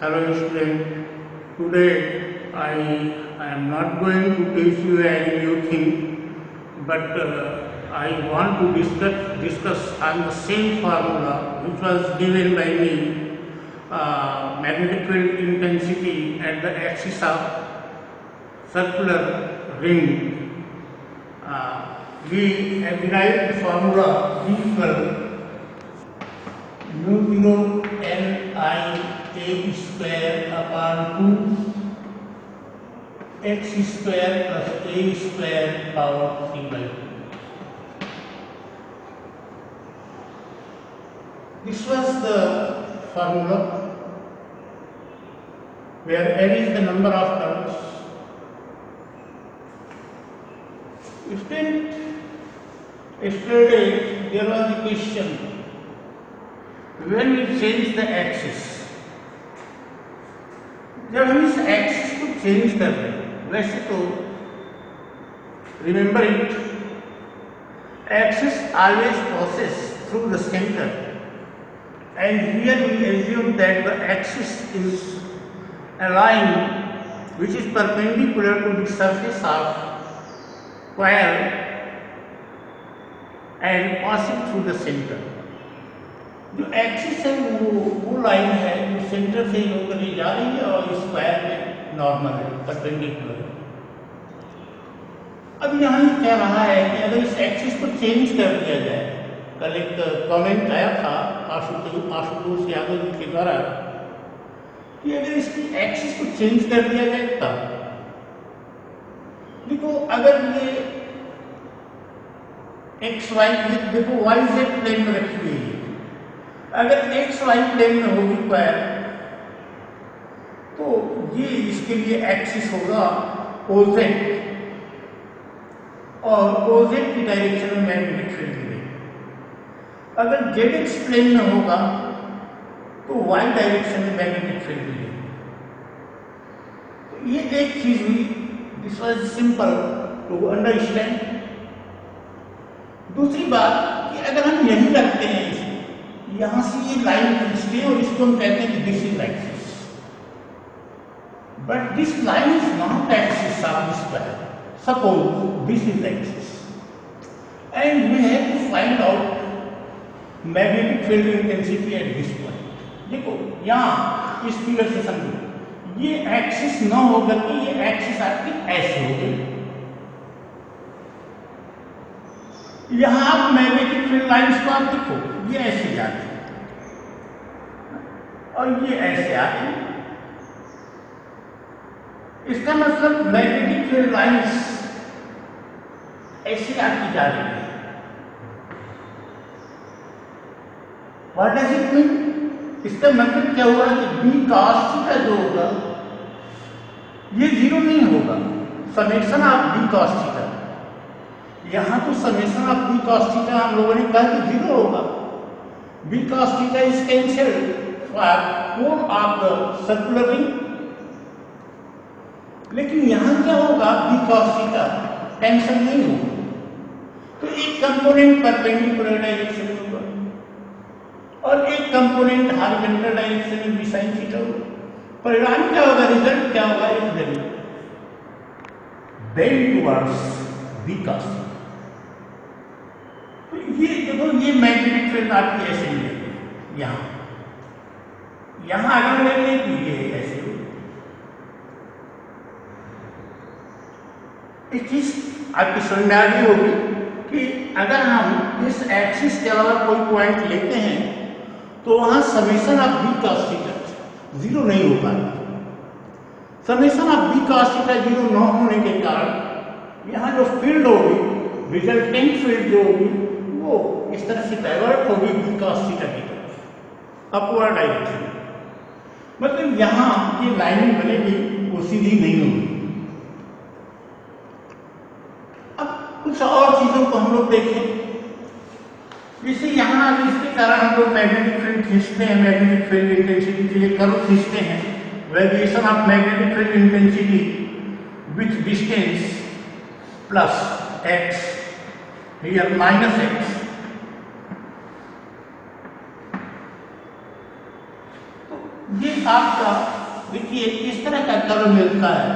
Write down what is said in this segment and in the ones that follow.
Hello student, today I am not going to teach you any new thing, but I want to discuss on the same formula which was given by me, magnetic field intensity at the axis of circular ring. We have derived the formula V equal mu 0 N I a square upon 2 x square plus a square power 3 by 2. This was the formula where n is the number of terms. Yesterday there was a question, when we change the axis, जब हम इस axis को change कर रहे हैं, वैसे तो remember it, axis always passes through the center, and here we assume that the axis is a line which is perpendicular to the surface of coil and passing through the center. जो axis है वो line है जो centre से होकर जा रही है और स्क्वायर में नॉर्मल है, परपेंडिकुलर है। अब यहाँ ये कह रहा है कि अगर इस एक्सिस को चेंज कर दिया जाए, कल एक कमेंट आया था आशुतोष यादव जी के द्वारा कि अगर इसकी एक्सिस को चेंज कर दिया जाए तब देखो, अगर ये एक्स वाई देखो वाई जेड प्लेन में रखी हुई है, अगर एक्स वाई प्लेन में होगी क्वायर तो ये इसके लिए एक्सिस होगा ओजेड, और ओजेड की डायरेक्शन में मैग्नेटिक फील्ड मिलेगी। अगर जेड एक्स प्लेन में होगा तो वाई डायरेक्शन में मैग्नेटिक फील्ड मिलेगी। तो ये एक चीज हुई, this was simple to understand. दूसरी बात कि अगर हम यही रखते हैं, यहां से ये लाइन खींचते हैं और इसको हम कहते हैं कि this is axis, but this line is not axis of this square. Suppose this is axis and we have to find out magnetic field intensity at this point. देखो यहां इस फिगर से समझो, ये एक्सिस न होकर के ये एक्सिस आपकी ऐसे हो गई, यहां आप मैग्नेटिक फील्ड लाइंस को आप देखो, ये ऐसे जाती है और ये ऐसे आती है। इसका मतलब मैग्नेटिक फील्ड लाइंस ऐसे आती जा रही है। What does it mean? इसका मतलब क्या होगा कि बी cos थीटा जो होगा ये जीरो नहीं होगा, summation of B cos theta. यहां तो summation of B cos theta हम लोगों ने कहा कि जीरो होगा, B cos theta is cancelled for whole of the circular ring. लेकिन यहां क्या होगा, बी cos थीटा कैंसिल नहीं होगा, तो एक कंपोनेंट परपेंडिकुलर डायरेक्शन में होगा और एक कंपोनेंट हॉरिजॉन्टल डायरेक्शन में बी sin थीटा होगा। परिणाम क्या होगा, रिजल्ट क्या होगा, is very bend towards B cos theta. तो ये देखो, ये मैग्नेटिक फील्ड आपकी ऐसे मिलेगी, यहां अगर लेंगे तो ये ऐसे हो। एक चीज आपकी समझ में आ गई होगी कि अगर हम इस एक्सिस के अलावा कोई पॉइंट लेते हैं तो वहां summation of B cos theta zero नहीं हो पाएगा। Summation of B cos theta zero न होने के कारण यहां जो फील्ड होगी, रिजल्टेंट फील्ड जो होगी वो इस तरह से डाइवर्ट होगी बी cos थीटा की तरफ, अपवर्ड डायरेक्शन। मतलब यहां ये लाइनिंग बनेगी वो सीधी नहीं होगी। अब कुछ और चीजों को हम लोग देखें, जैसे यहां इसके कारण हम लोग मैग्नेटिक फील्ड खींचते हैं, मैग्नेटिक फील्ड इंटेंसिटी के लिए कर्व खींचते हैं, variation of magnetic field intensity with distance plus x, here minus x. ये आपका देखिए इस तरह का कर्व मिलता है।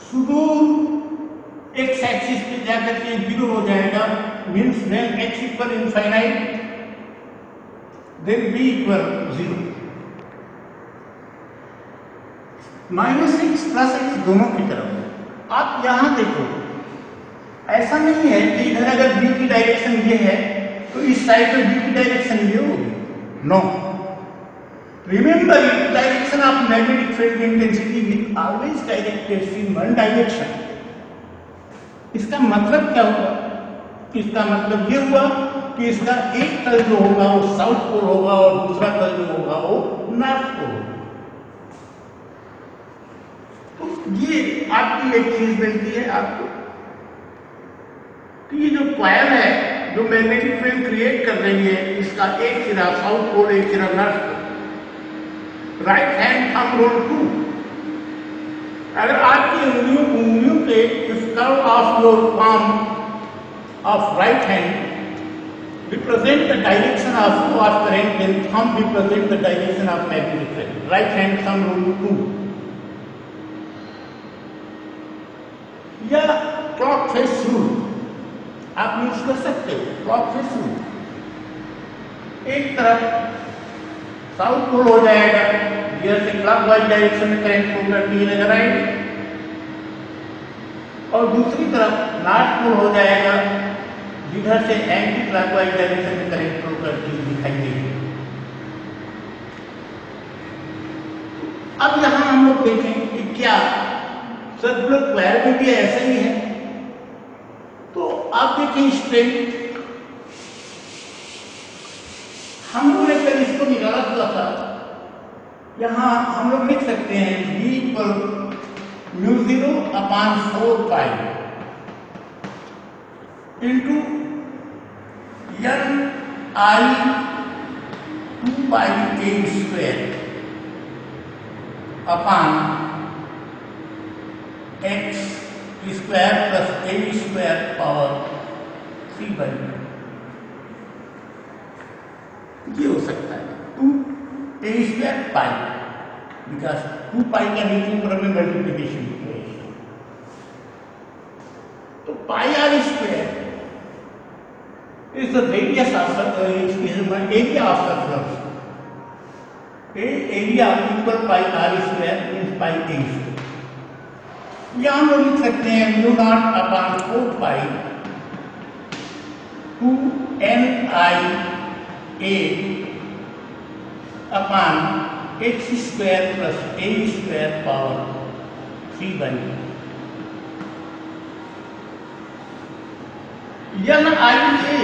सुदूर एक्स एक्सिस पे जाकर के 0 हो जाएगा, means when X equal infinite then B equal 0। -x plus x दोनों की तरफ आप यहां देखो, ऐसा नहीं है कि इधर अगर b की डायरेक्शन ये है तो इस साइड में b की डायरेक्शन ये होगी, no. Remember direction of magnetic field intensity will always directed in one direction. इसका मतलब क्या हुआ? इसका मतलब ये हुआ कि इसका एक तल जो होगा वो साउथ पोल होगा और दूसरा तल जो होगा वो नॉर्थ पोल होगा। तो ये आपकी एक चीज मिलती है आपको कि ये जो कॉइल है जो मैग्नेटिक फील्ड क्रिएट कर रही है, इसका एक सिरा साउथ पोल, एक सिरा north pole. Right hand thumb rule 2, अगर आपकी उंगलियों के इस curve of your palm of right hand represent the direction of flow of current, then thumb represent the direction of magnetic field. Right hand thumb rule 2 या clock face rule आप use कर सकते हो। क्लॉक फेस रूल, एक तरफ south pole हो जाएगा, इधर से क्लॉकवाइज डायरेक्शन में करंट फ्लो करती है नजर आएगी, और दूसरी तरफ नॉर्थ पोल हो जाएगा, जिधर से एंटी क्लॉकवाइज डायरेक्शन में करंट फ्लो करती हुई दिखाई देगी। अब यहां हम लोग देखें कि क्या सर्कुलर क्वायर में भी ऐसा ही है। तो आप देखें स्ट्रेंथ, हम लोगों ने कल इसको निकाला था, यहां हम लोग लिख सकते हैं v equal μ0/4π into n I 2πa² upon x² plus a² power 3/2। ये हो सकता है 2a² पाई, बिकॉज 2 पाई का नीचे क्रम में मल्टीप्लीकेशन है। तो पाई r square is the radius of area of circle. Area equal pi r square means pi a²। या हम लोग लिख सकते हैं μ0/4π 2NIA upon x² plus a² power 3/2। NIA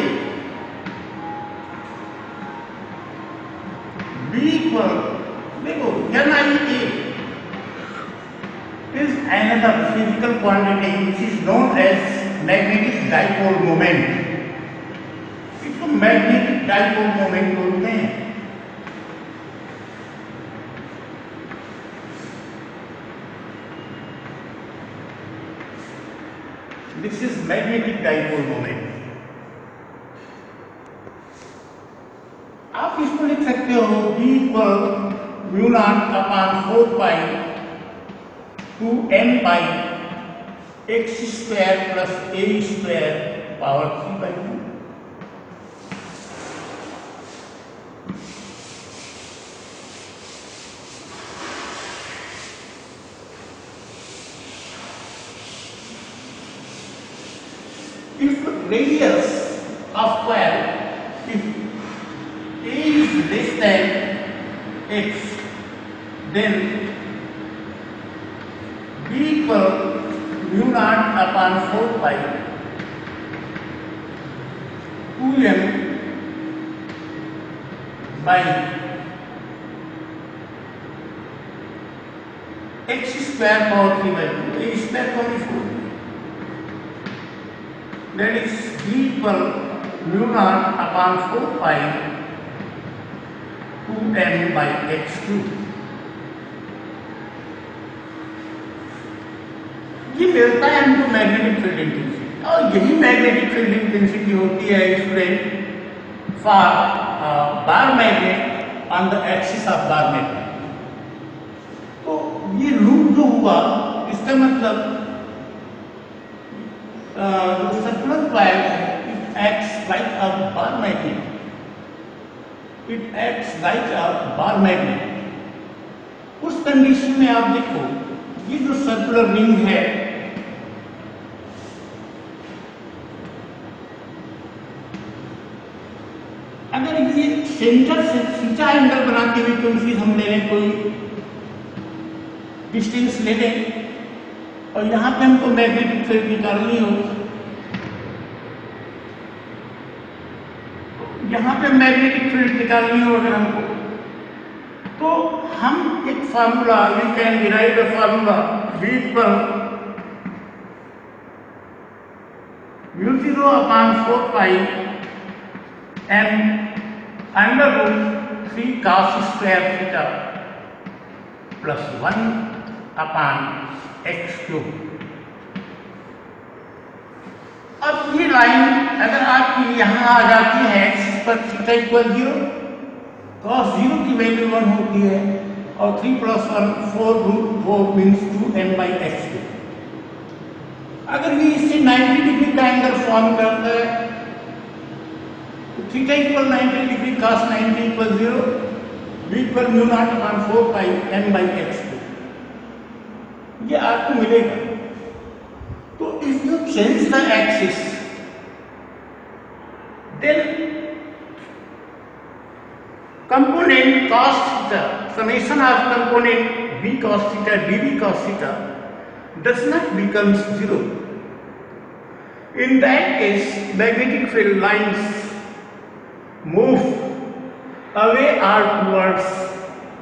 B equal, देखो NIA is another physical quantity which is known as magnetic dipole moment। इसको magnetic dipole moment बोलते हैं। This is magnetic dipole moment। आप इसको लिख सकते हो B equal μ0/4π 2n x² plus a² power 3/2। If radius of coil, if a is less than x, then b equal μ0/4π 2m by x² power 3/2, a² power 4। That is b equal μ0/4π 2m by x²। ये मिलता है हमको magnetic field intensity. और यही magnetic field intensity होती है student for bar magnet on the axis of bar magnet. तो ये लूप जो हुआ इसका मतलब circular coil it acts like a bar magnet, it acts like a bar magnet. उस कंडीशन में आप देखो ये जो सर्कुलर रिंग है अगर ये सेंटर से थीटा एंगल बनाते हुए कोई चीज हम ले लें, कोई डिस्टेंस ले लें और यहां पे हमको मैग्नेटिक फील्ड निकालनी हो, यहां पे मैग्नेटिक फील्ड निकालनी हो अगर हमको, तो हम एक formula we can derive a formula V पर μ0 upon 4 pi m under root 3 cos square theta plus 1 upon x cube. अब ये लाइन अगर आपकी यहाँ आ जाती है एक्सिस पर थीटा इक्वल 0, cos 0 की वैल्यू 1 होती है और 3 plus 1 4 root 4 means 2m by X cube. अगर ये इससे 90 डिग्री का एंगल फॉर्म करता है तो theta equal 90 degree cos 90 equal 0, v equal mu naught upon 4 pi m by X cube, ये आपको मिलेगा। तो if you change the axis then component cos theta, summation of component b cos theta db cos theta does not becomes 0. In that case, magnetic field lines move away or towards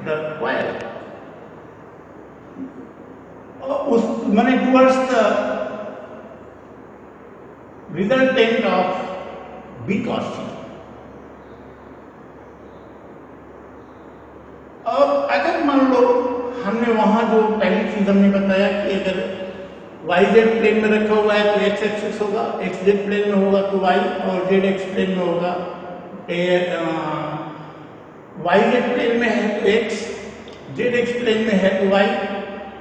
the coil. उस माने towards the resultant of b cos theta. और अगर मान लो हमने वहां जो पहली चीज हमने बताया कि अगर YZ प्लेन में रखा हुआ है तो x एक्सिस होगा, XZ प्लेन में होगा तो y, और ZX प्लेन में होगा, YZ प्लेन में है तो x, ZX प्लेन में है तो y,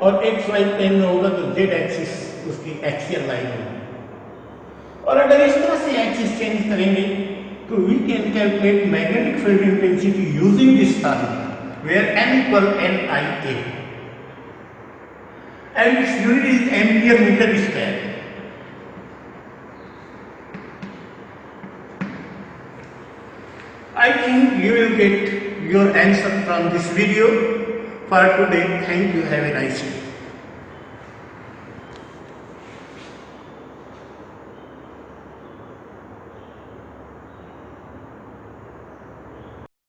और XY प्लेन में होगा तो Z एक्सिस उसकी एक्सियल लाइन होगी। और अगर इस तरह से एक्सिस चेंज करेंगे तो we can calculate magnetic field intensity using this formula where m equal NIA and its unit is ampere meter square. I think you will get your answer from this video. For today, thank you, have a nice day.